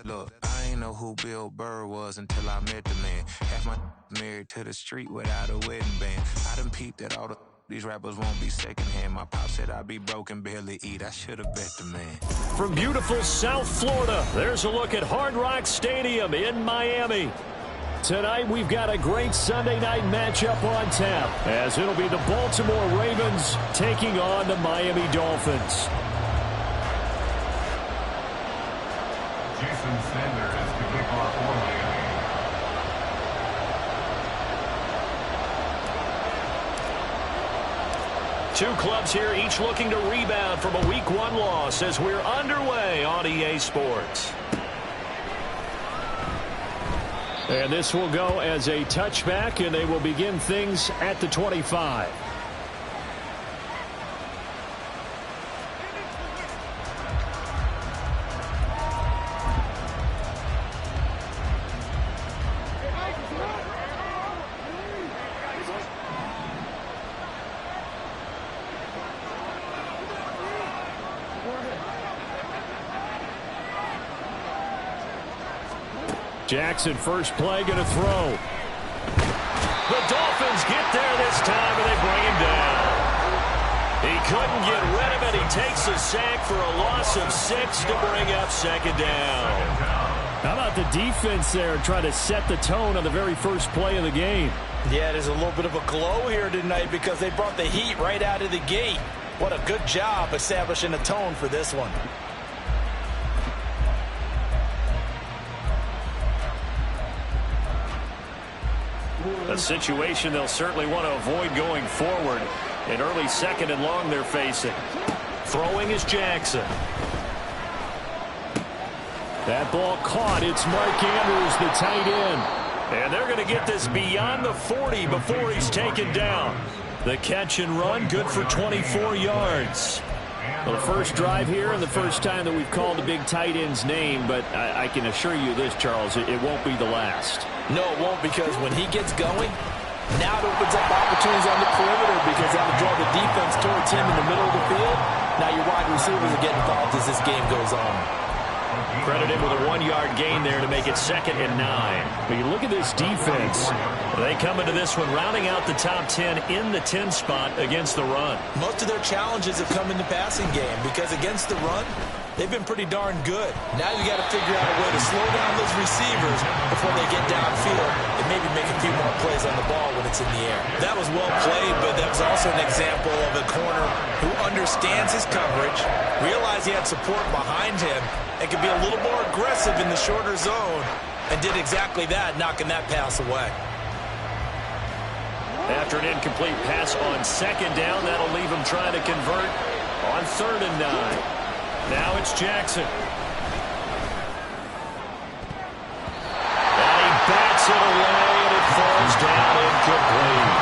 Look, I ain't know who Bill Burr was until I met the man. Half my married to the street without a wedding band. I done peeped that all these rappers won't be secondhand. My pop said I'd be broke and barely eat. I should have bet the man. From beautiful South Florida, there's a look at Hard Rock Stadium in Miami. Tonight, we've got a great Sunday night matchup on tap, as it'll be the Baltimore Ravens taking on the Miami Dolphins. Jason Sanders to kick off for Miami. Two clubs here, each looking to rebound from a Week 1 loss as we're underway on EA Sports. And this will go as a touchback, and they will begin things at the 25. Jackson, first play, going to throw. The Dolphins get there this time, and they bring him down. He couldn't get rid of it. He takes a sack for a loss of 6 to bring up second down. How about the defense there trying to set the tone on the very first play of the game? Yeah, there's a little bit of a glow here tonight because they brought the heat right out of the gate. What a good job establishing a tone for this one. A situation they'll certainly want to avoid going forward. An early second and long they're facing. Throwing is Jackson. That ball caught. It's Mark Andrews, the tight end. And they're going to get this beyond the 40 before he's taken down. The catch and run, good for 24 yards. Well, the first drive here and the first time that we've called the big tight end's name, but I can assure you this, Charles, it won't be the last. No, it won't, because when he gets going, now it opens up opportunities on the perimeter because that'll draw the defense towards him in the middle of the field. Now your wide receivers are getting involved as this game goes on. Credit him with a 1-yard gain there to make it 2nd and 9. But you look at this defense. They come into this one rounding out the top 10 in the 10 spot against the run. Most of their challenges have come in the passing game because against the run, they've been pretty darn good. Now you got to figure out a way to slow down those receivers before they get downfield and maybe make a few more plays on the ball when it's in the air. That was well played, but that was also an example of a corner who understands his coverage, realized he had support behind him, and could be a little more aggressive in the shorter zone, and did exactly that, knocking that pass away. After an incomplete pass on 2nd down, that'll leave him trying to convert on 3rd and 9. Now it's Jackson. And he bats it away, and it falls down incomplete.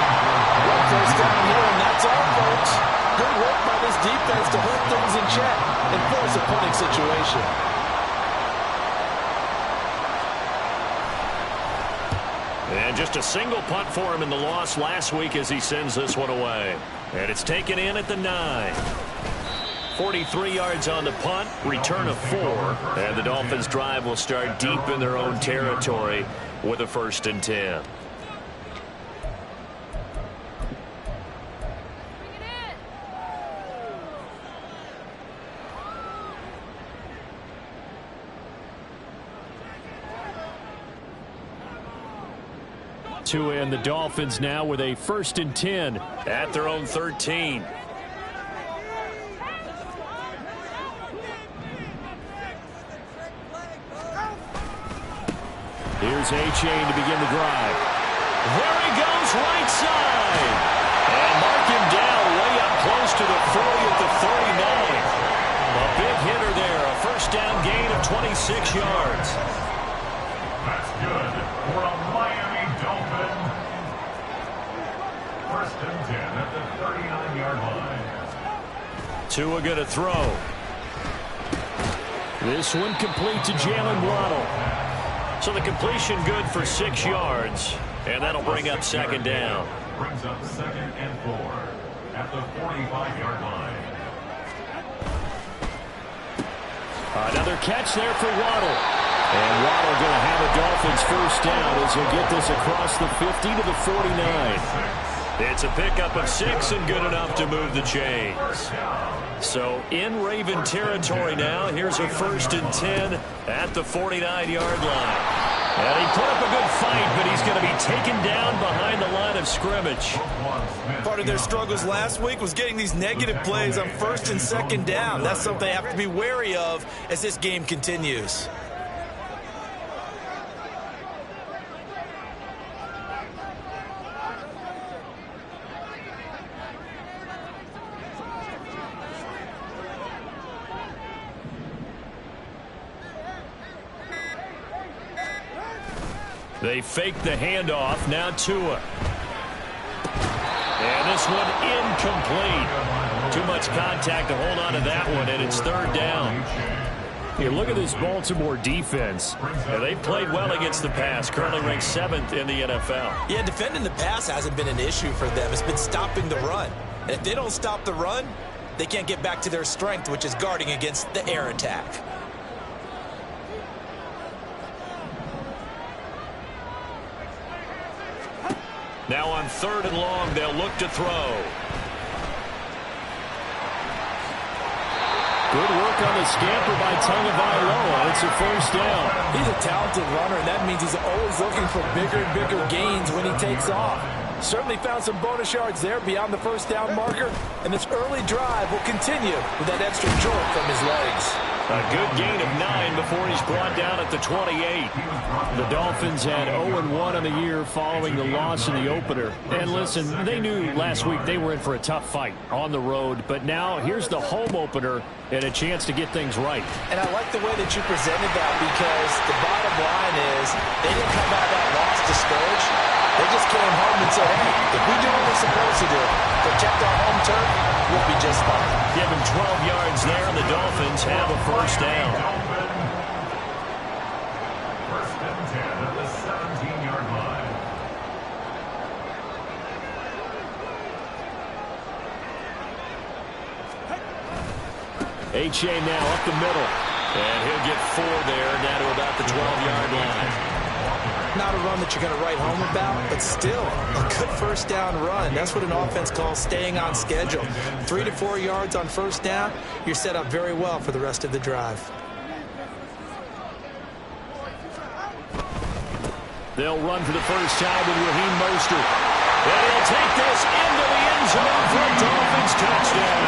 Well, first down here, and that's all, folks. Good work by this defense to hold things in check and force a punting situation. And just a single punt for him in the loss last week as he sends this one away. And it's taken in at the 9. 43 yards on the punt, return of 4. And the Dolphins' drive will start deep in their own territory with a 1st and 10. To end the Dolphins now with a 1st and 10 at their own 13. Here's A-Chain to begin the drive. There he goes, right side. And mark him down way up close to the 40 at the 39. A big hitter there, a 1st down gain of 26 yards. That's good for a Miami Dolphin. 1st and 10 at the 39-yard line. Tua going to throw. This one complete to Jalen Waddle. So the completion good for 6 yards, and that'll bring up 2nd down. Brings up 2nd and 4 at the 45-yard line. Another catch there for Waddle. And Waddle going to have a Dolphins first down as he'll get this across the 50 to the 49. It's a pickup of 6 and good enough to move the chains. So in Raven territory now. Here's a 1st and 10 at the 49-yard line. And he put up a good fight, but he's going to be taken down behind the line of scrimmage. Part of their struggles last week was getting these negative plays on 1st and 2nd down. That's something they have to be wary of as this game continues. They fake the handoff. Now Tua. And this one incomplete. Too much contact to hold on to that one, and it's 3rd down. Here, look at this Baltimore defense. Yeah, they've played well against the pass, currently ranked 7th in the NFL. Yeah, defending the pass hasn't been an issue for them. It's been stopping the run. And if they don't stop the run, they can't get back to their strength, which is guarding against the air attack. Now on 3rd and long, they'll look to throw. Good work on the scamper by Tagovailoa. It's a first down. He's a talented runner, and that means he's always looking for bigger and bigger gains when he takes off. Certainly found some bonus yards there beyond the first down marker, and this early drive will continue with that extra jolt from his legs. A good gain of 9 before he's brought down at the 28. The Dolphins had 0-1 on the year following the loss in the opener. And listen, they knew last week they were in for a tough fight on the road. But now here's the home opener and a chance to get things right. And I like the way that you presented that, because the bottom line is they didn't come out of that loss discouraged. They just came home and said, hey, if we do what we're supposed to do, protect our home turf, we'll be just fine. Give him 12 yards there, and the Dolphins have a first down. 1st and 10 at the 17-yard line. H.A. now up the middle. And he'll get 4 there, down to about the 12-yard line. Not a run that you're going to write home about, but still a good first down run. That's what an offense calls staying on schedule. 3 to 4 yards on first down, you're set up very well for the rest of the drive. They'll run for the first time with Raheem Mostert. And he'll take this into the end zone for a Dolphins touchdown.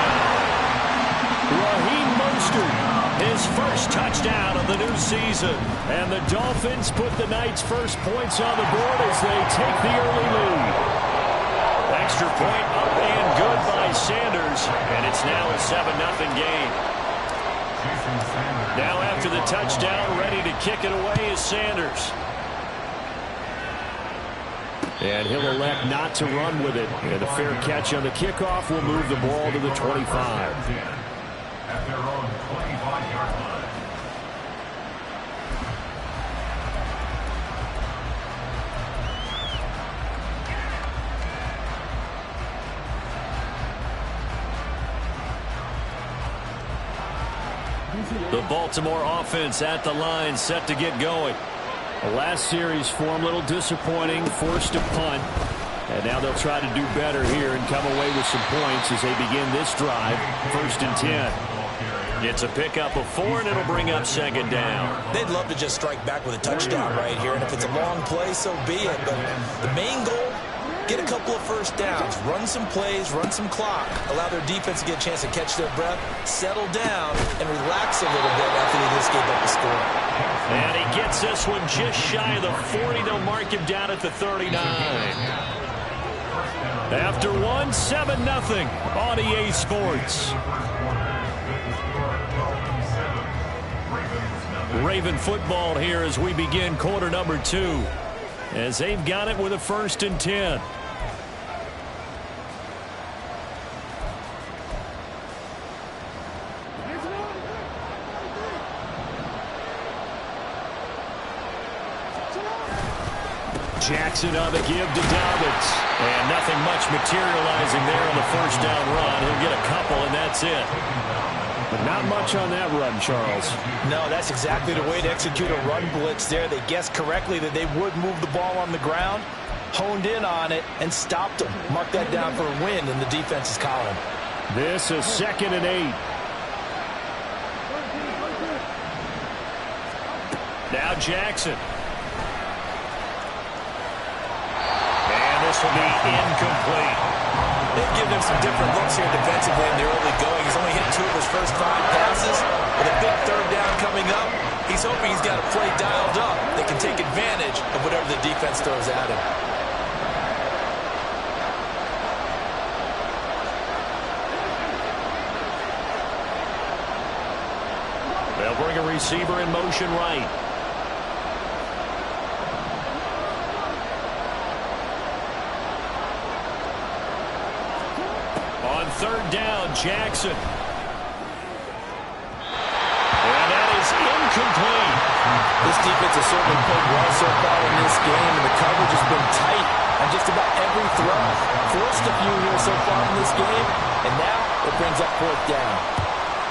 Raheem Mostert, his first touchdown of the new season. And the Dolphins put the night's first points on the board as they take the early lead. Extra point up and good by Sanders. And it's now a 7-0 game. Now after the touchdown, ready to kick it away is Sanders. And he'll elect not to run with it. And a fair catch on the kickoff will move the ball to the 25. At their own 25-yard line. The Baltimore offense at the line, set to get going. The last series for them, a little disappointing, forced to punt. And now they'll try to do better here and come away with some points as they begin this drive, 1st and 10. It's a pickup of 4, and it'll bring up 2nd down. They'd love to just strike back with a touchdown right here, and if it's a long play, so be it. But the main goal, get a couple of first downs, run some plays, run some clock, allow their defense to get a chance to catch their breath, settle down, and relax a little bit after they just gave up a score. And he gets this one just shy of the 40. They'll mark him down at the 39. After 7-0 on EA Sports. Raven football here as we begin quarter number 2. As they've got it with a 1st and 10. Jackson on the give to Dobbins. And nothing much materializing there on the first down run. He'll get a couple, and that's it. But not much on that run, Charles. No, that's exactly the way to execute a run blitz there. They guessed correctly that they would move the ball on the ground, honed in on it, and stopped them. Mark that down for a win in the defense's column. This is 2nd and 8. Now Jackson. And this will be incomplete. They've given him some different looks here defensively in the early going. He's only hit 2 of his first 5 passes. With a big 3rd down coming up, he's hoping he's got a play dialed up that can take advantage of whatever the defense throws at him. They'll bring a receiver in motion right. On 3rd down, Jackson. And that is incomplete. This defense has certainly played well so far in this game, and the coverage has been tight on just about every throw. Forced a few here so far in this game, and now it brings up 4th down.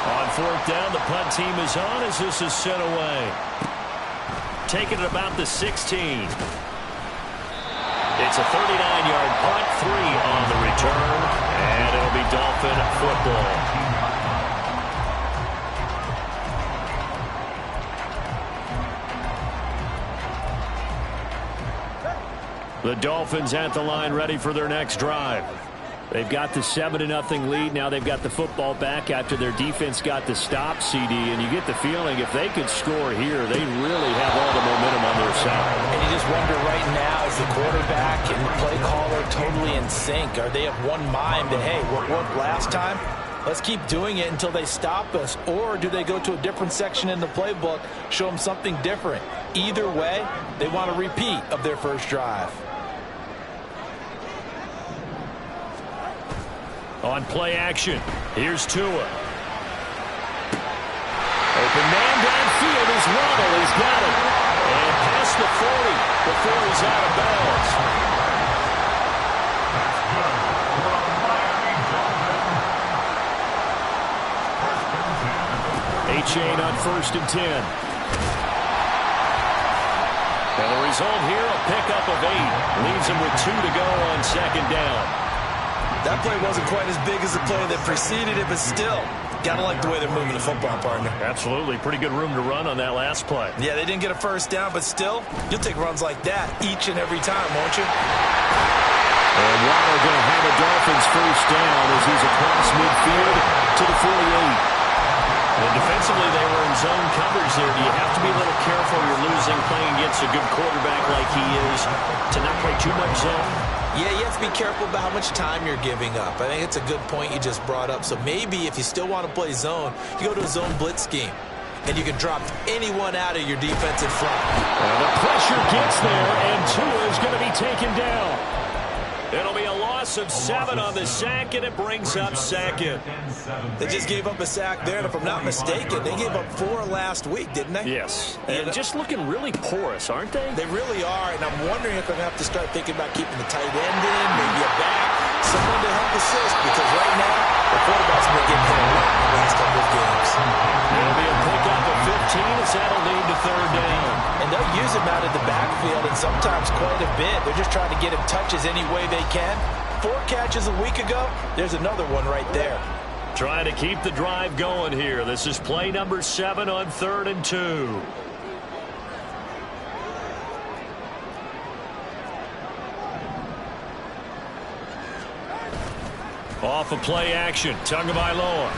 On 4th down, the punt team is on as this is sent away. Taking it about the 16. It's a 39-yard punt, 3 on the return, and it'll be Dolphin football. The Dolphins at the line ready for their next drive. They've got the 7-0 lead. Now they've got the football back after their defense got the stop, CD. And you get the feeling if they could score here, they really have all the momentum on their side. And you just wonder right now, is the quarterback and the play caller totally in sync? Are they of one mind that, hey, what worked last time? Let's keep doing it until they stop us. Or do they go to a different section in the playbook, show them something different? Either way, they want a repeat of their first drive. On play action, here's Tua. Open man downfield is Waddle. He's got it. And past the 40 before he's out of bounds. A-Chain on 1st and 10. And the result here, a pickup of 8. Leaves him with 2 to go on 2nd down. That play wasn't quite as big as the play that preceded it, but still, gotta like the way they're moving the football, partner. Absolutely. Pretty good room to run on that last play. Yeah, they didn't get a first down, but still, you'll take runs like that each and every time, won't you? And Waddle going to have a Dolphins first down as he's across midfield to the 48. And defensively, they were in zone coverage there. Do you have to be a little careful? You're losing playing against a good quarterback like he is to not play too much zone? Yeah, you have to be careful about how much time you're giving up. I think it's a good point you just brought up. So maybe if you still want to play zone, you go to a zone blitz scheme. And you can drop anyone out of your defensive front. And the pressure gets there, and Tua is going to be taken down. It'll be a loss of 7 on the sack, and it brings up 2nd. They just gave up a sack there, and if I'm not mistaken, they gave up 4 last week, didn't they? Yes. And just looking really porous, aren't they? They really are, and I'm wondering if I'm going to have to start thinking about keeping the tight end in, maybe a back, someone to help assist, because right now, the quarterback's been getting hit a lot in the last couple of games. It'll be a pickup of 15 as that'll lead to 3rd down. And they'll use him out of the backfield, and sometimes quite a bit. They're just trying to get him touches any way they can. 4 catches a week ago, there's another one right there. Trying to keep the drive going here. This is play number 7 on 3rd and 2. Off of play action, Tagovailoa.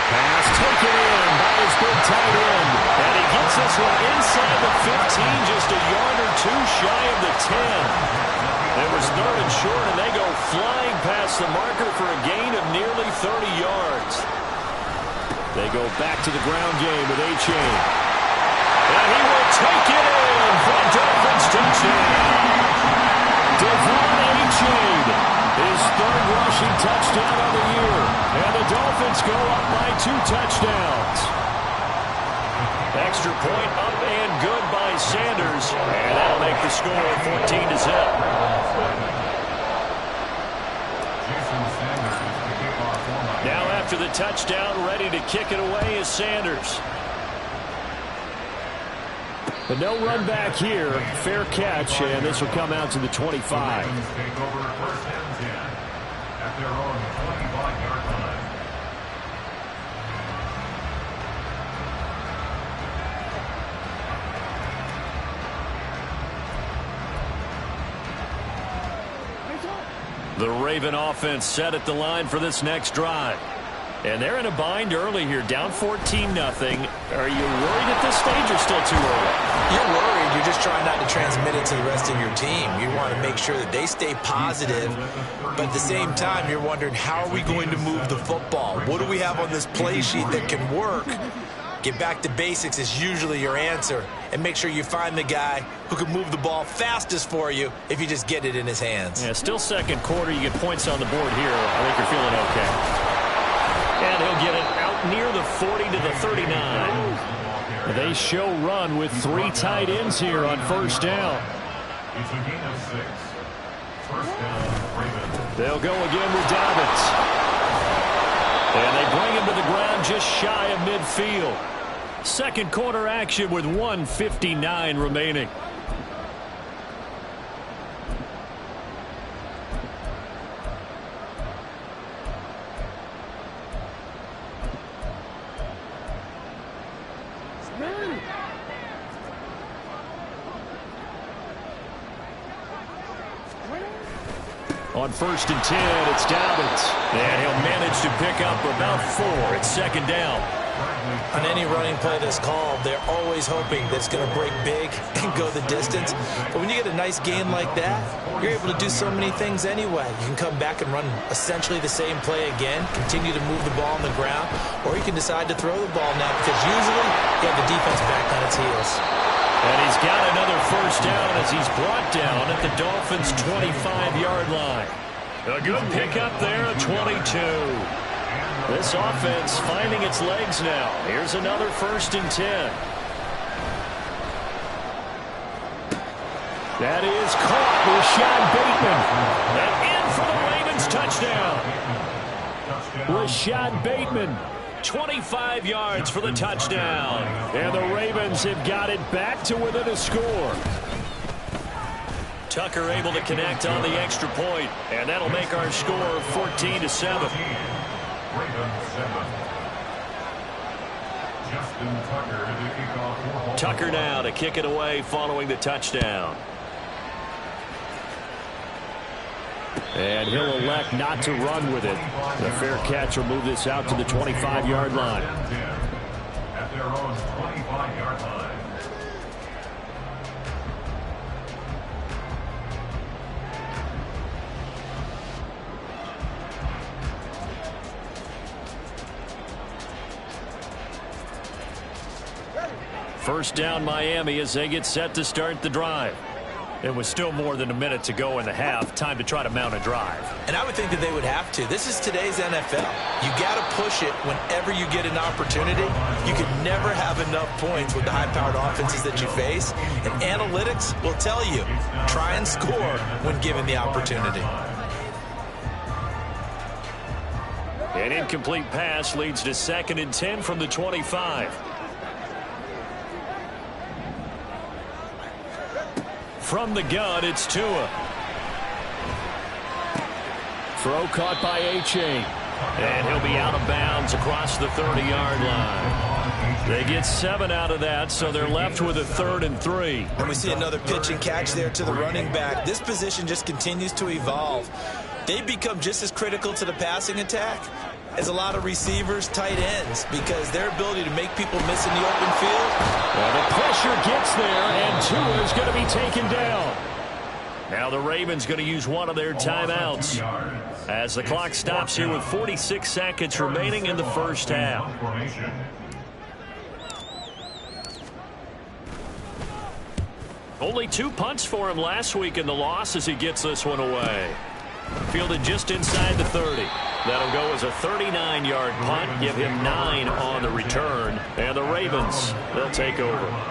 Pass taken in by his big tight end. And he gets this one inside the 15, just a yard or 2 shy of the 10. It was 3rd and short, and they go flying past the marker for a gain of nearly 30 yards. They go back to the ground game with A-Chain. And he will take it in for a Dolphins touchdown. Devon A-Chain, his 3rd rushing touchdown of the year. And the Dolphins go up by 2 touchdowns. Extra point up and good by Sanders. And that'll make the score 14-0. Now after the touchdown, ready to kick it away is Sanders. But no run back here. Fair catch, and this will come out to the 25. Take over first and 10 at their own 25-yard line. The Raven offense set at the line for this next drive. And they're in a bind early here, down 14-0. Are you worried at this stage or still too early? You're worried. You're just trying not to transmit it to the rest of your team. You want to make sure that they stay positive, but at the same time, you're wondering, how are we going to move the football? What do we have on this play sheet that can work? Get back to basics is usually your answer, and make sure you find the guy who can move the ball fastest for you if you just get it in his hands. Yeah, still second quarter. You get points on the board here. I think you're feeling okay. And he'll get it out near the 40 to the 39. They show run with 3 tight ends here on first down. It's a gain of 6. First down, Ravens. They'll go again with Dobbins. And they bring him to the ground just shy of midfield. Second quarter action with 1:59 remaining. On first and 10, it's Dobbins. And he'll manage to pick up about 4. It's second down. On any running play that's called, they're always hoping that it's going to break big and go the distance. But when you get a nice gain like that, you're able to do so many things anyway. You can come back and run essentially the same play again, continue to move the ball on the ground, or you can decide to throw the ball now because usually you have the defense back on its heels. And he's got another first down as he's brought down at the Dolphins' 25-yard line. A good pickup there at 22. This offense finding its legs now. Here's another first and 10. That is caught. Rashad Bateman. And in for the Ravens touchdown. Rashad Bateman. 25 yards for the touchdown. And the Ravens have got it back to within a score. Tucker able to connect on the extra point, and that'll make our score 14-7. Ravens 7. Justin Tucker to kick off. Tucker now to kick it away following the touchdown. And he'll elect not to run with it. The fair catch will move this out to the 25-yard line. At their own 25-yard line. First down Miami as they get set to start the drive. It was still more than a minute to go in the half. Time to try to mount a drive. And I would think that they would have to. This is today's NFL. You got to push it whenever you get an opportunity. You can never have enough points with the high-powered offenses that you face. And analytics will tell you, try and score when given the opportunity. An incomplete pass leads to second and 10 from the 25. From the gun, it's Tua. Throw caught by A-Chain. And he'll be out of bounds across the 30-yard line. They get 7 out of that, so they're left with a 3rd and 3. And we see another pitch and catch there to the running back. This position just continues to evolve. They become just as critical to the passing attack as a lot of receivers, tight ends, because their ability to make people miss in the open field. Well, the pressure gets there, and Tua is going to be taken down. Now the Ravens going to use one of their timeouts as the clock stops here with 46 seconds remaining in the first half. Only 2 punts for him last week in the loss as he gets this one away. Fielded just inside the 30. That'll go as a 39-yard punt, give him 9 on the return. And the Ravens, they'll take over.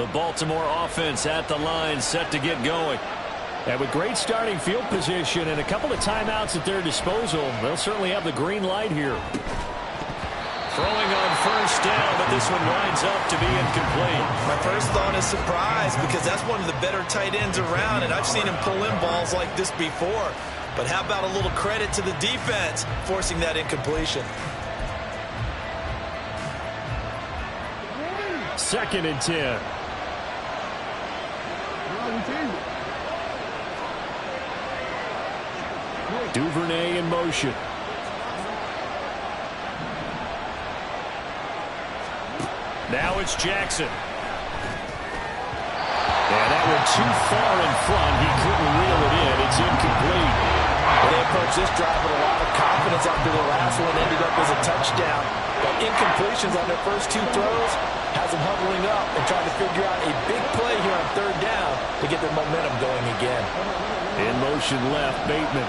The Baltimore offense at the line, set to get going. And with great starting field position and a couple of timeouts at their disposal, they'll certainly have the green light here. Throwing on first down, but this one winds up to be incomplete. My first thought is surprise, because that's one of the better tight ends around, and I've seen him pull in balls like this before. But how about a little credit to the defense forcing that incompletion? 2nd and 10. Duvernay in motion. Now it's Jackson. And that went too far in front. He couldn't reel it in. It's incomplete. They approached this drive with a lot of confidence after the last one ended up as a touchdown. But incompletions on their first 2 throws has them huddling up and trying to figure out a big play here on 3rd down to get their momentum going again. In motion left, Bateman.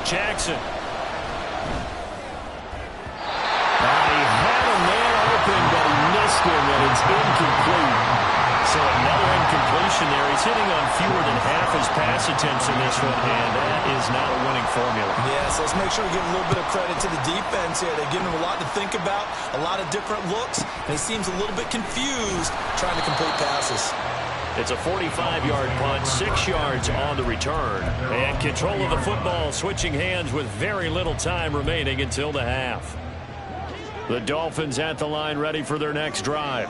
Jackson. He had a man open, but he missed him, and it's incomplete. So another incompletion there. He's hitting on fewer than half his pass attempts in this one, and that is not a winning formula. Yes, let's make sure we give a little bit of credit to the defense here. They've given him a lot to think about, a lot of different looks, and he seems a little bit confused trying to complete passes. It's a 45-yard punt, 6 yards on the return. And control of the football switching hands with very little time remaining until the half. The Dolphins at the line ready for their next drive.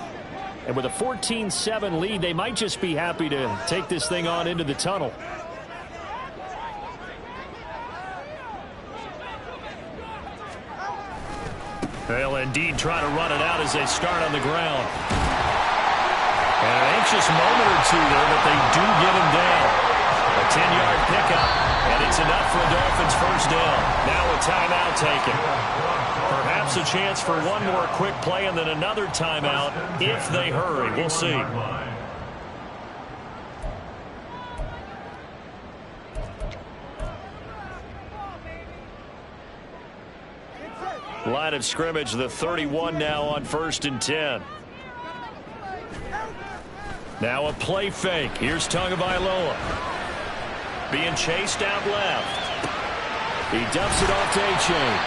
And with a 14-7 lead, they might just be happy to take this thing on into the tunnel. They'll indeed try to run it out as they start on the ground. And an anxious moment or two there, but they do get him down. A 10-yard pickup, and it's enough for a Dolphins first down. Now a timeout taken. Perhaps a chance for one more quick play and then another timeout if they hurry. We'll see. Line of scrimmage, the 31 now on 1st and 10. Now a play fake. Here's Tagovailoa. Being chased out left. He dumps it off to A-Chain.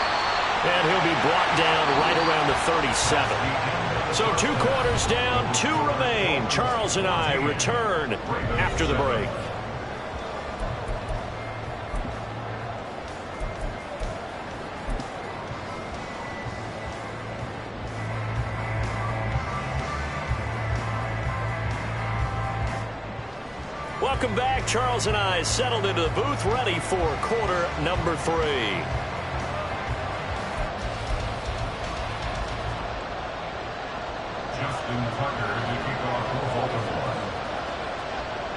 And he'll be brought down right around the 37. So 2 quarters down, 2 remain. Charles and I return after the break. Welcome back. Charles and I settled into the booth, ready for quarter number 3.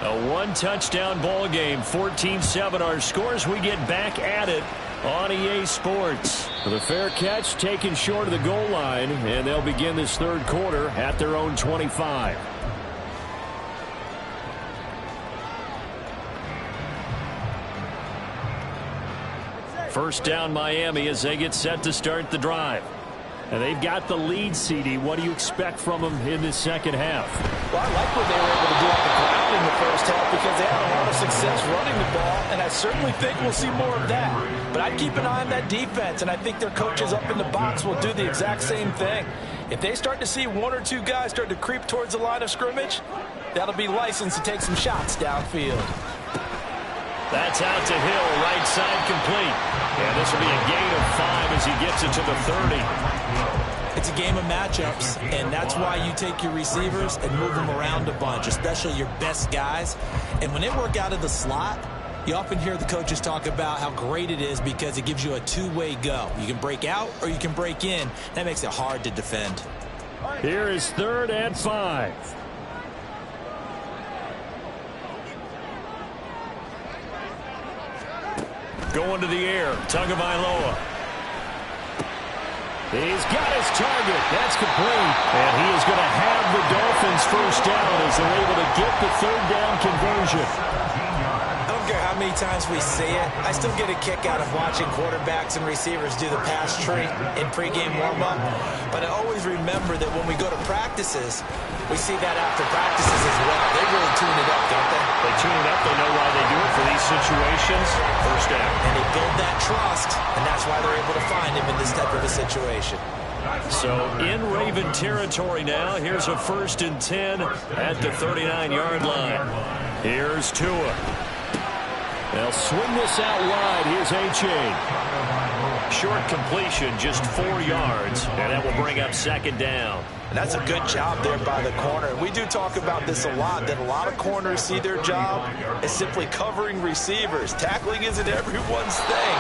A 1-touchdown ball game, 14-7 our scores. We get back at it on EA Sports. The fair catch taken short of the goal line, and they'll begin this 3rd quarter at their own 25. First down Miami as they get set to start the drive. And they've got the lead, CD. What do you expect from them in this 2nd half? Well, I like what they were able to do off the ground in the first half because they had a lot of success running the ball, and I certainly think we'll see more of that. But I'd keep an eye on that defense, and I think their coaches up in the box will do the exact same thing. If they start to see 1 or 2 guys start to creep towards the line of scrimmage, that'll be licensed to take some shots downfield. That's out to Hill, right side complete. And this will be a gain of 5 as he gets it to the 30. It's a game of matchups, and that's why you take your receivers and move them around a bunch, especially your best guys. And when they work out of the slot, you often hear the coaches talk about how great it is because it gives you a 2-way go. You can break out or you can break in. That makes it hard to defend. Here is 3rd and 5. Going to the air, Tagovailoa. He's got his target. That's complete. And he is going to have the Dolphins first down as they're able to get the 3rd down conversion. I don't care how many times we see it. I still get a kick out of watching quarterbacks and receivers do the pass tree in pregame warm-up. But I always remember that when we go to practices, we see that after practices as well. They really tune it up, don't they? They tune it up. They know why they do it for these situations. First down. And they build that trust, and that's why they're able to find him in this type of a situation. So in Raven territory now. Here's a 1st and 10 at the 39-yard line. Here's Tua. They'll swing this out wide. Here's A-Chain. Short completion, just 4 yards, and that will bring up 2nd down. And that's a good job there by the corner. We do talk about this a lot, that a lot of corners see their job as simply covering receivers. Tackling isn't everyone's thing.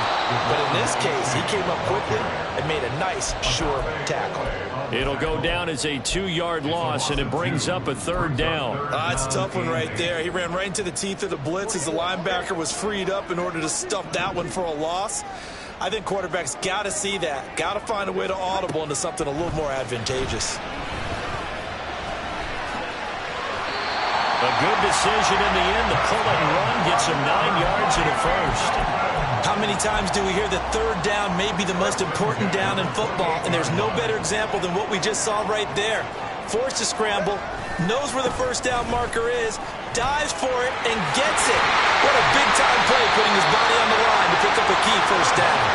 But in this case, he came up quickly and made a nice, sure tackle. It'll go down as a 2-yard loss, and it brings up a 3rd down. That's a tough one right there. He ran right into the teeth of the blitz as the linebacker was freed up in order to stuff that one for a loss. I think quarterbacks got to see that. Got to find a way to audible into something a little more advantageous. A good decision in the end. The pull and run gets him 9 yards in a 1st. How many times do we hear that 3rd down may be the most important down in football? And there's no better example than what we just saw right there. Forced to scramble, knows where the 1st down marker is, dives for it, and gets it. What a big-time play, putting his body on the line to pick up a key 1st down.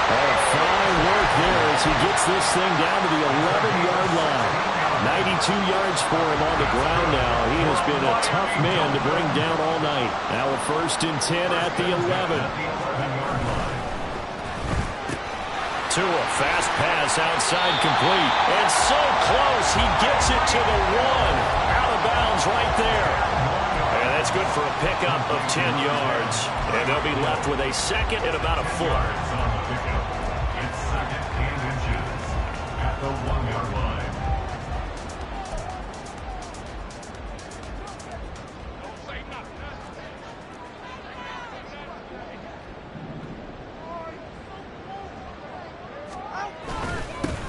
Oh, fine work there as he gets this thing down to the 11-yard line. 92 yards for him on the ground now. He has been a tough man to bring down all night. Now a 1st and 10 at the 11. Tua, fast pass outside, complete. And so close, he gets it to the 1. Out of bounds right there. And that's good for a pickup of 10 yards. And they'll be left with a 2nd and about a foot. It's 2nd and inches at the 1-yard line.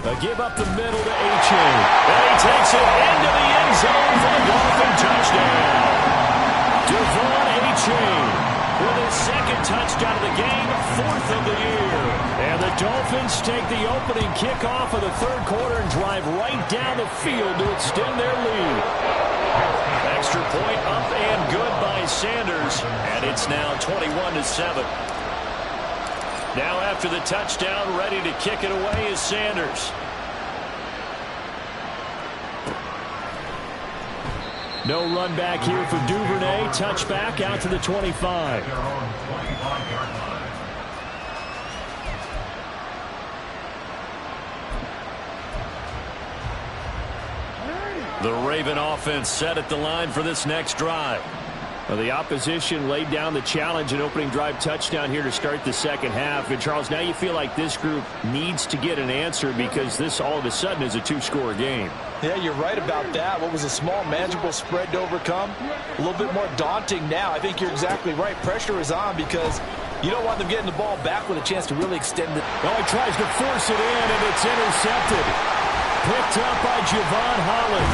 A give up the middle to A-Chain. And he takes it into the end zone for the Dolphin touchdown. Devon A-Chain with his 2nd touchdown of the game, 4th of the year. And the Dolphins take the opening kickoff of the 3rd quarter and drive right down the field to extend their lead. Extra point up and good by Sanders. And it's now 21-7. Now after the touchdown, ready to kick it away is Sanders. No run back here for Duvernay. Touchback out to the 25. Their own 25-yard line. The Raven offense set at the line for this next drive. Well, the opposition laid down the challenge and opening drive touchdown here to start the 2nd half. And, Charles, now you feel like this group needs to get an answer because this all of a sudden is a 2-score game. Yeah, you're right about that. What was a small, manageable spread to overcome? A little bit more daunting now. I think you're exactly right. Pressure is on because you don't want them getting the ball back with a chance to really extend it. Well, he tries to force it in, and it's intercepted. Picked up by Javon Holland.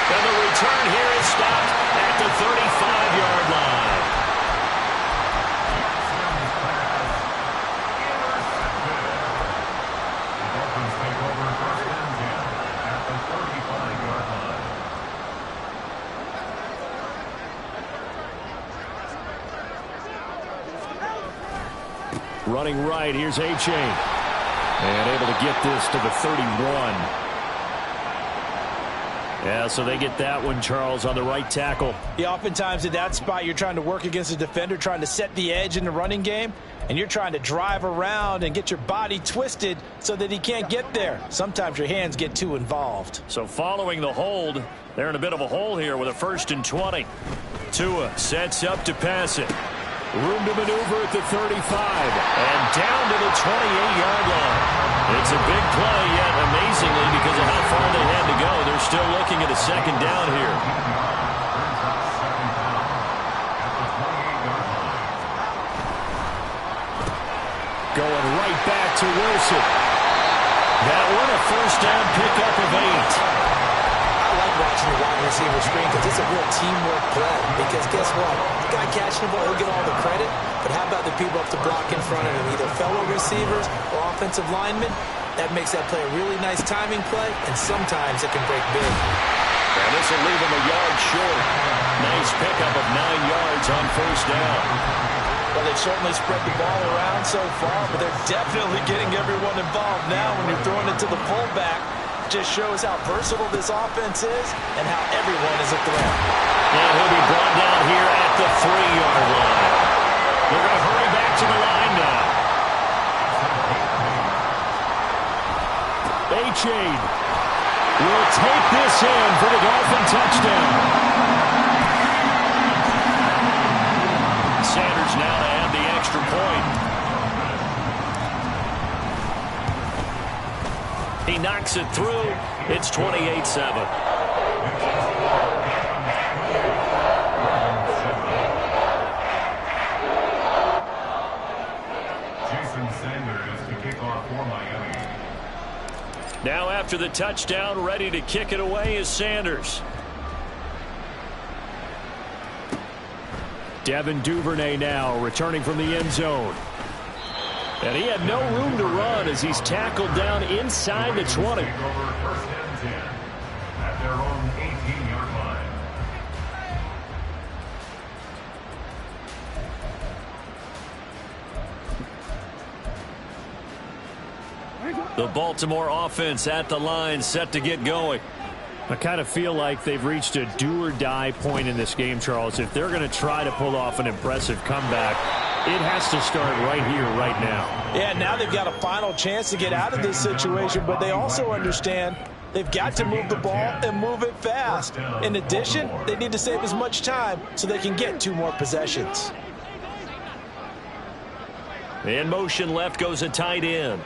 And the return here is stopped at the 35-yard line. Dolphins take over 1st and 10 at the 35-yard line. Running right, here's A-Chain. And able to get this to the 31. Yeah, so they get that one, Charles, on the right tackle. Yeah, oftentimes in that spot, you're trying to work against a defender, trying to set the edge in the running game, and you're trying to drive around and get your body twisted so that he can't get there. Sometimes your hands get too involved. So following the hold, they're in a bit of a hole here with a 1st and 20. Tua sets up to pass it. Room to maneuver at the 35. And down to the 28-yard line. It's a big play, yet amazingly, because of how far they had to go, they're still looking at a 2nd down here. Going right back to Wilson. That one a 1st down pickup of 8. I like watching the wide receiver screen because it's a real teamwork play. Because guess what? The guy catching the ball, he'll get all the credit. But how about the people up to block in front of him, either fellow receivers or offensive linemen? That makes that play a really nice timing play, and sometimes it can break big. And this will leave him a yard short. Nice pickup of 9 yards on first down. Well, they've certainly spread the ball around so far, but they're definitely getting everyone involved now when you're throwing it to the fullback. Just shows how versatile this offense is and how everyone is a threat. And he'll be brought down here at the 3-yard line. They're going to hurry back to the line now. A-Chain will take this in for the Dolphin touchdown. Sanders now to add the extra point. He knocks it through. It's 28-7. Now after the touchdown, ready to kick it away is Sanders. Devin Duvernay now returning from the end zone. And he had no room to run as he's tackled down inside the 20. First and 10 at their own 18-yard line. The Baltimore offense at the line, set to get going. I kind of feel like they've reached a do-or-die point in this game, Charles. If they're going to try to pull off an impressive comeback, it has to start right here, right now. Yeah, now they've got a final chance to get out of this situation, but they also understand they've got to move the ball and move it fast. In addition, they need to save as much time so they can get 2 more possessions. In motion left goes a tight end.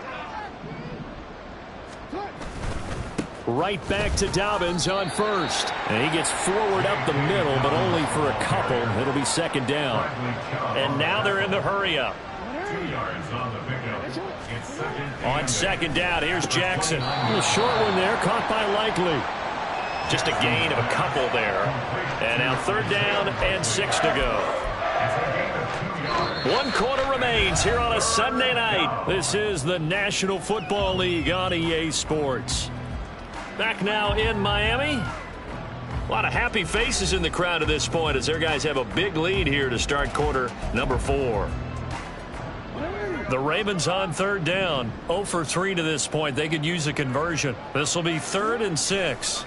Right back to Dobbins on first. And he gets forward up the middle, but only for a couple. It'll be second down. And now they're in the hurry-up. 2 yards on the pickup. It's On second down, here's Jackson. A short one there, caught by Likely. Just a gain of a couple there. And now third down and 6 to go. 1 quarter remains here on a Sunday night. This is the National Football League on EA Sports. Back now in Miami. A lot of happy faces in the crowd at this point as their guys have a big lead here to start quarter number 4. The Ravens on third down. 0 for 3 to this point. They could use a conversion. This will be 3rd and 6.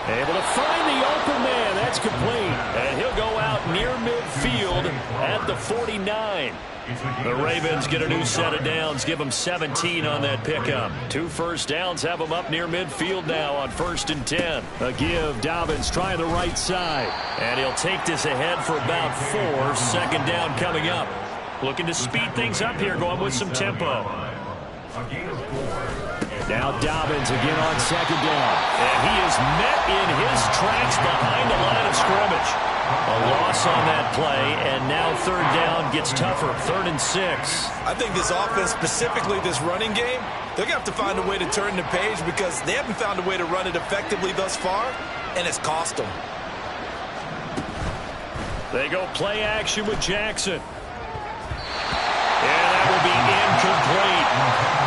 Able to find the open man. That's complete. And he'll go out near midfield at the 49. The Ravens get a new set of downs, give them 17 on that pickup. 2 first downs have them up near midfield now on 1st and 10. A give, Dobbins trying the right side. And he'll take this ahead for about 4. Second down coming up. Looking to speed things up here, going with some tempo. Now Dobbins again on second down. And he is met in his tracks behind the line of scrimmage. A loss on that play, and now third down gets tougher. 3rd and 6. I think this offense, specifically this running game, they're going to have to find a way to turn the page because they haven't found a way to run it effectively thus far, and it's cost them. They go play action with Jackson. And that will be incomplete.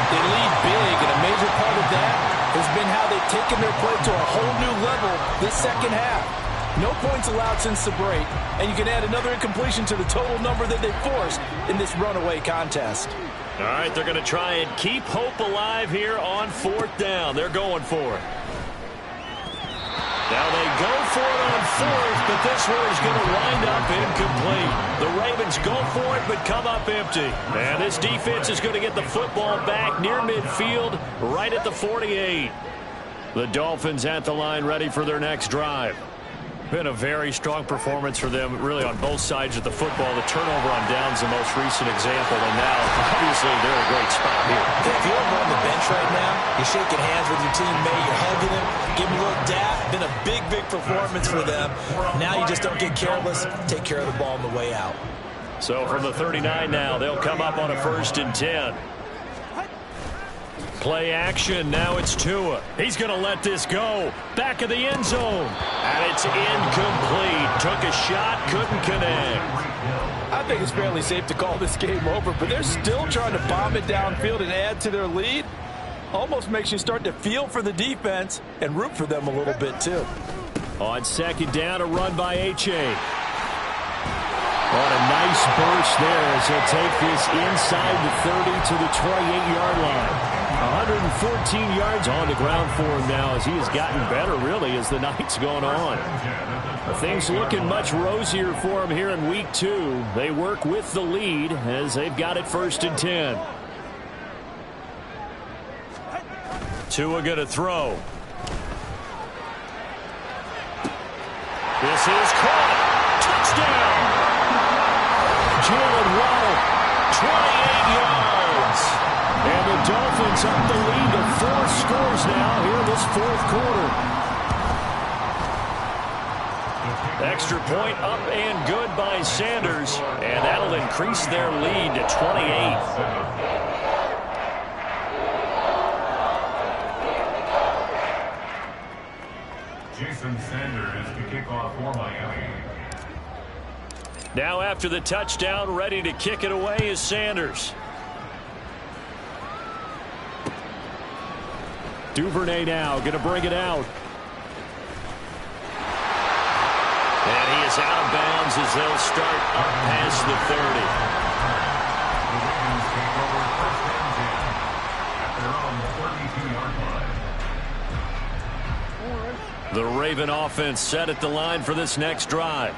They lead big, and a major part of that has been how they've taken their play to a whole new level this second half. No points allowed since the break, and you can add another incompletion to the total number that they forced in this runaway contest. All right, they're going to try and keep hope alive here on 4th down. They're going for it. Now they go for it on 4th, but this one is going to wind up incomplete. The Ravens go for it, but come up empty. And this defense is going to get the football back near midfield, right at the 48. The Dolphins at the line, ready for their next drive. Been a very strong performance for them, really, on both sides of the football. The turnover on downs the most recent example, and now, obviously, they're in a great spot here. If you're over on the bench right now, you're shaking hands with your teammate, you're hugging him, giving him a little dap. Been a big, big performance for them. Now you just don't get careless. Take care of the ball on the way out. So from the 39 now, they'll come up on a 1st and 10. Play action. Now it's Tua. He's going to let this go. Back of the end zone. And it's incomplete. Took a shot, couldn't connect. I think it's fairly safe to call this game over, but they're still trying to bomb it downfield and add to their lead. Almost makes you start to feel for the defense and root for them a little bit, too. On second down, a run by H.A. What a nice burst there as he'll take this inside the 30 to the 28-yard line. 114 yards on the ground for him now as he has gotten better, really, as the night's gone on. Things looking much rosier for him here in week 2. They work with the lead as they've got it 1st and 10. Tua going to throw. This is caught. Touchdown. Jalen Waddle, 28 yards. And the Dolphins up the lead to 4 scores now here in this 4th quarter. Extra point up and good by Sanders. And that'll increase their lead to 28. Jason Sanders to kick off for Miami. Now after the touchdown, ready to kick it away is Sanders. Duvernay now going to bring it out. And he is out of bounds as they'll start up past the 30. The Raven offense set at the line for this next drive.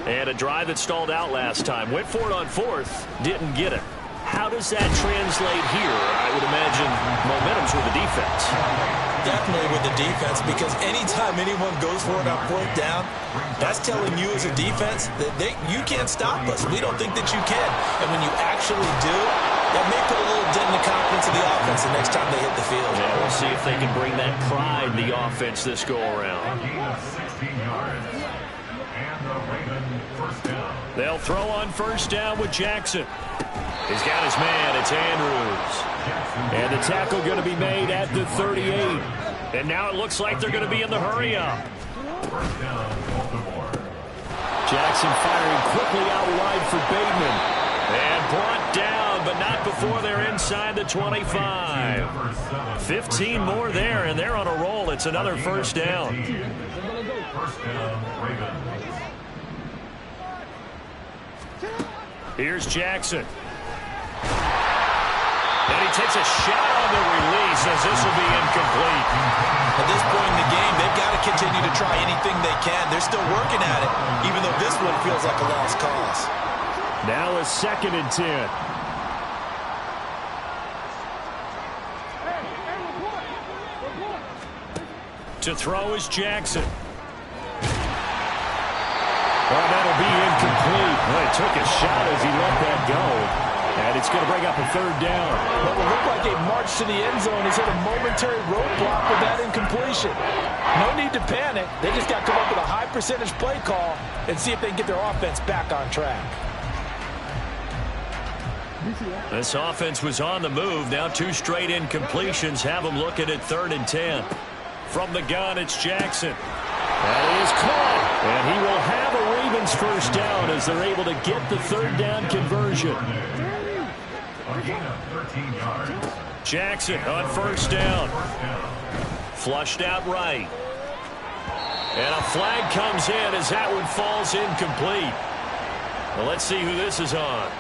And a drive that stalled out last time. Went for it on 4th. Didn't get it. How does that translate here? I would imagine momentum's with the defense. Definitely with the defense, because anytime anyone goes for it on 4th down, that's telling you as a defense that you can't stop us. We don't think that you can. And when you actually do, that may put a little dent in the confidence of the offense the next time they hit the field. Yeah, we'll see if they can bring that pride in the offense this go-around. They'll throw on 1st down with Jackson. He's got his man. It's Andrews. And the tackle going to be made at the 38. And now it looks like they're going to be in the hurry-up. Jackson firing quickly out wide for Bateman. And brought down, but not before they're inside the 25. 15 more there, and they're on a roll. It's another 1st down. 1st down, Ravens. Here's Jackson. And he takes a shot on the release as this will be incomplete. At this point in the game, they've got to continue to try anything they can. They're still working at it, even though this one feels like a lost cause. Now a 2nd and 10. To throw is Jackson. Well, that'll be incomplete. Well, he took a shot as he let that go. And it's going to bring up a 3rd down. Well, it looked like a march to the end zone has hit a momentary roadblock with that incompletion. No need to panic. They just got to come up with a high percentage play call and see if they can get their offense back on track. This offense was on the move. Now 2 straight incompletions have them looking at 3rd and 10. From the gun, it's Jackson. That is caught. And he will have a Ravens 1st down as they're able to get the 3rd down conversion. Jackson on 1st down. Flushed out right. And a flag comes in as that one falls incomplete. Well, let's see who this is on.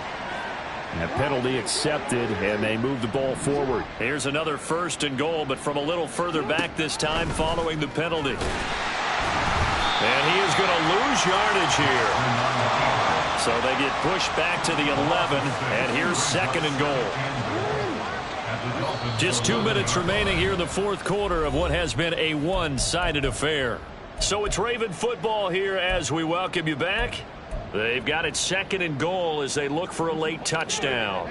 A penalty accepted, and they move the ball forward. Here's another 1st and goal, but from a little further back this time following the penalty. And he is going to lose yardage here. So they get pushed back to the 11, and here's 2nd and goal. Just 2 minutes remaining here in the 4th quarter of what has been a one-sided affair. So it's Raven football here as we welcome you back. They've got it 2nd and goal as they look for a late touchdown.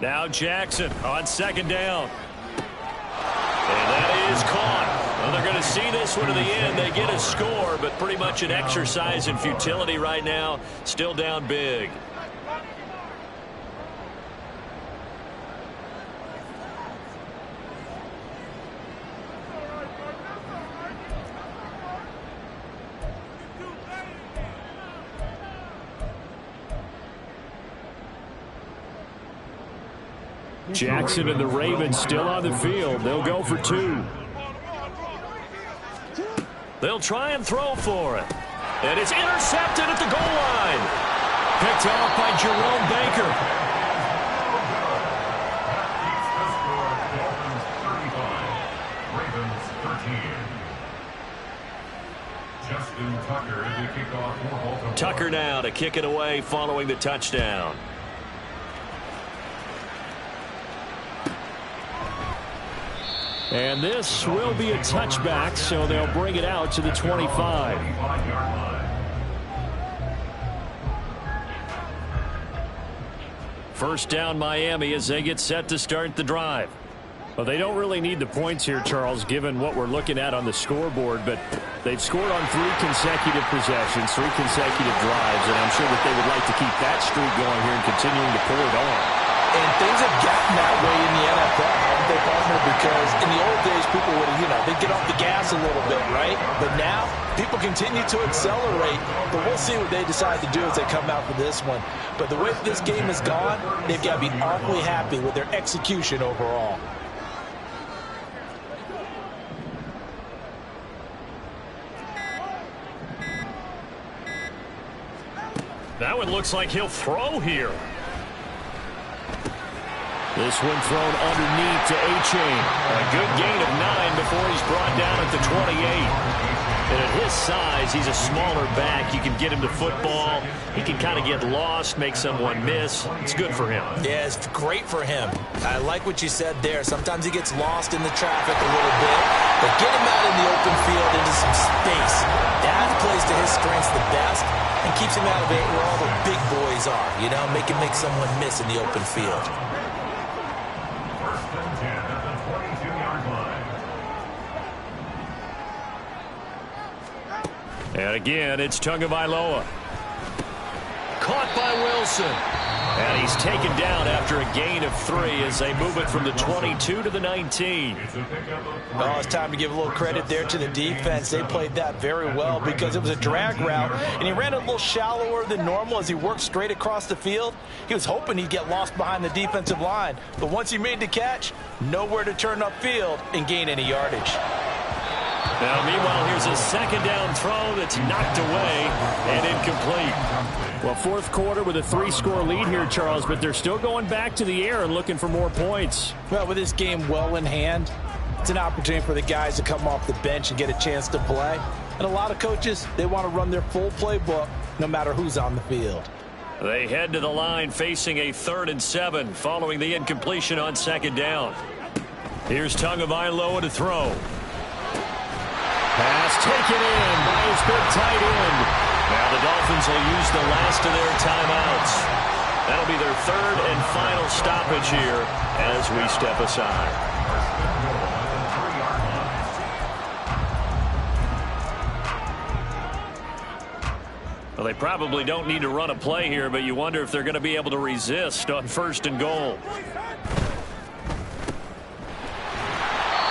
Now Jackson on 2nd down. And that is caught. Well, they're going to see this one to the end. They get a score, but pretty much an exercise in futility right now. Still down big. Jackson and the Ravens still on the field. They'll go for 2. They'll try and throw for it. And it's intercepted at the goal line. Picked off by Jerome Baker. Tucker now to kick it away following the touchdown. And this will be a touchback, so they'll bring it out to the 25. First down Miami as they get set to start the drive. Well, they don't really need the points here, Charles, given what we're looking at on the scoreboard, but they've scored on 3 consecutive possessions, 3 consecutive drives, and I'm sure that they would like to keep that streak going here and continuing to pull it on. And things have gotten that way in the NFL, haven't they, partner? Because in the old days, people would, they'd get off the gas a little bit, right? But now, people continue to accelerate, but we'll see what they decide to do as they come out for this one. But the way this game has gone, they've got to be awfully happy with their execution overall. That one looks like he'll throw here. This one thrown underneath to A-Chain. A good gain of 9 before he's brought down at the 28. And at his size, he's a smaller back. You can get him to football. He can kind of get lost, make someone miss. It's good for him. Yeah, it's great for him. I like what you said there. Sometimes he gets lost in the traffic a little bit. But get him out in the open field into some space. That plays to his strengths the best and keeps him out of it where all the big boys are. Make him make someone miss in the open field. And again, it's Tagovailoa. Caught by Wilson. And he's taken down after a gain of 3 as they move it from the 22 to the 19. Oh, it's time to give a little credit there to the defense. They played that very well because it was a drag route, and he ran a little shallower than normal as he worked straight across the field. He was hoping he'd get lost behind the defensive line, but once he made the catch, nowhere to turn upfield and gain any yardage. Now, meanwhile, here's a second down throw that's knocked away and incomplete. Well, fourth quarter with a 3-score lead here, Charles, but they're still going back to the air and looking for more points. Well, with this game well in hand, it's an opportunity for the guys to come off the bench and get a chance to play. And a lot of coaches, they want to run their full playbook no matter who's on the field. They head to the line facing a 3rd and 7 following the incompletion on second down. Here's Tagovailoa to throw. Pass taken in by his big tight end. Now the Dolphins will use the last of their timeouts. That'll be their 3rd and final stoppage here as we step aside. Well, they probably don't need to run a play here, but you wonder if they're going to be able to resist on 1st and goal.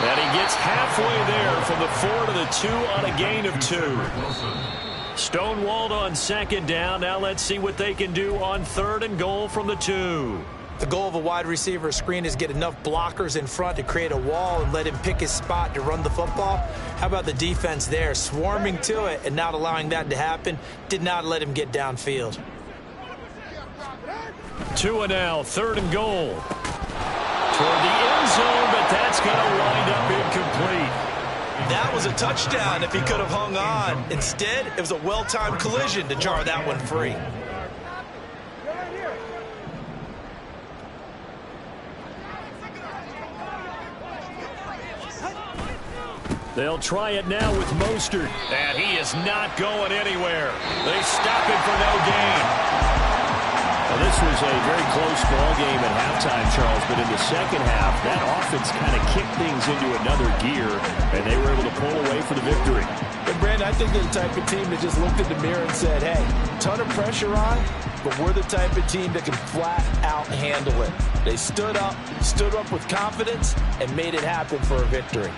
And he gets halfway there from the 4 to the 2 on a gain of 2. Stonewalled on second down. Now let's see what they can do on 3rd and goal from the 2. The goal of a wide receiver screen is get enough blockers in front to create a wall and let him pick his spot to run the football. How about the defense there, swarming to it and not allowing that to happen? Did not let him get downfield. 2 and now, 3rd and goal. Toward the end zone, but that's going to wind up incomplete. That was a touchdown if he could have hung on. Instead, it was a well-timed collision to jar that one free. They'll try it now with Mostert. And he is not going anywhere. They stop him for no gain. Well, this was a very close ball game at halftime, Charles, but in the second half, that offense kind of kicked things into another gear, and they were able to pull away for the victory. And, Brandon, I think they're the type of team that just looked in the mirror and said, hey, ton of pressure on, but we're the type of team that can flat out handle it. They stood up with confidence, and made it happen for a victory.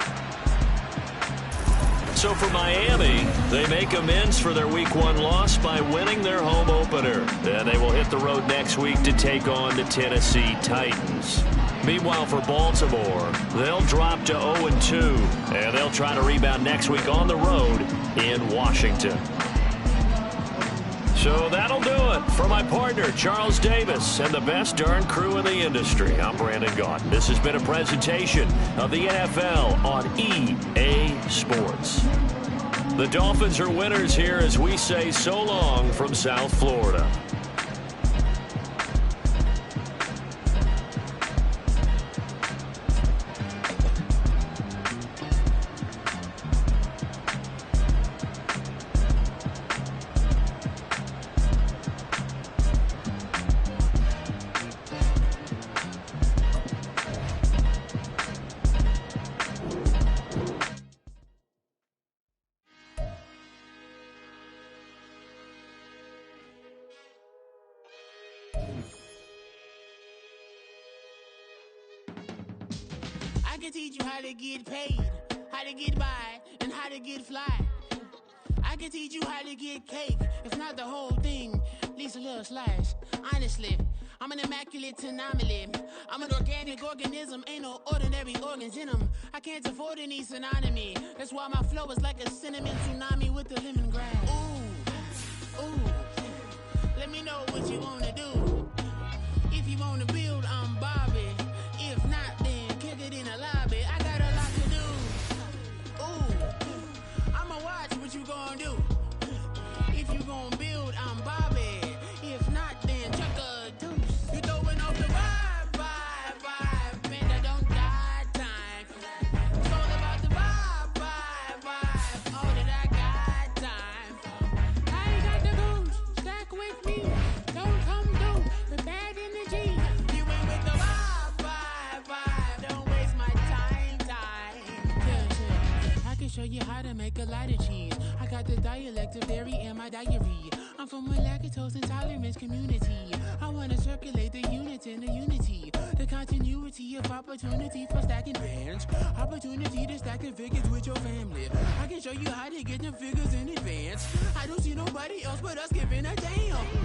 So for Miami, they make amends for their Week 1 loss by winning their home opener. Then they will hit the road next week to take on the Tennessee Titans. Meanwhile, for Baltimore, they'll drop to 0-2, and they'll try to rebound next week on the road in Washington. So that'll do it for my partner, Charles Davis, and the best darn crew in the industry. I'm Brandon Gaudin. This has been a presentation of the NFL on EA Sports. The Dolphins are winners here as we say so long from South Florida. I can teach you how to get paid, how to get by, and how to get fly. I can teach you how to get cake, if not the whole thing, at least a little slice. Honestly, I'm an immaculate anomaly. I'm an organic organism, ain't no ordinary organs in them. I can't afford any synonymy. That's why my flow is like a cinnamon tsunami with the lemongrass. Ooh, ooh, let me know what you wanna do. If you wanna build, I'm Bobby. If not, then kick it in the lobby. I got a lot to do. Ooh, I'ma watch what you gonna do. If you gonna build, I'm Bobby. If not, then chuck a deuce. You throwing off the vibe. Man, I don't got time. It's all about the vibe. All that I got time. I ain't got the goose. Stack with me. Don't come through with bad energy. You ain't with the vibe. Don't waste my time. Yeah. I can show you how to make a lot of cheese. I got the dialect of dairy in my diary. I'm from a lactose intolerance community. I wanna circulate the units in the unity. The continuity of opportunity for stacking bands. Opportunity to stack the figures with your family. I can show you how to get them figures in advance. I don't see nobody else but us giving a damn.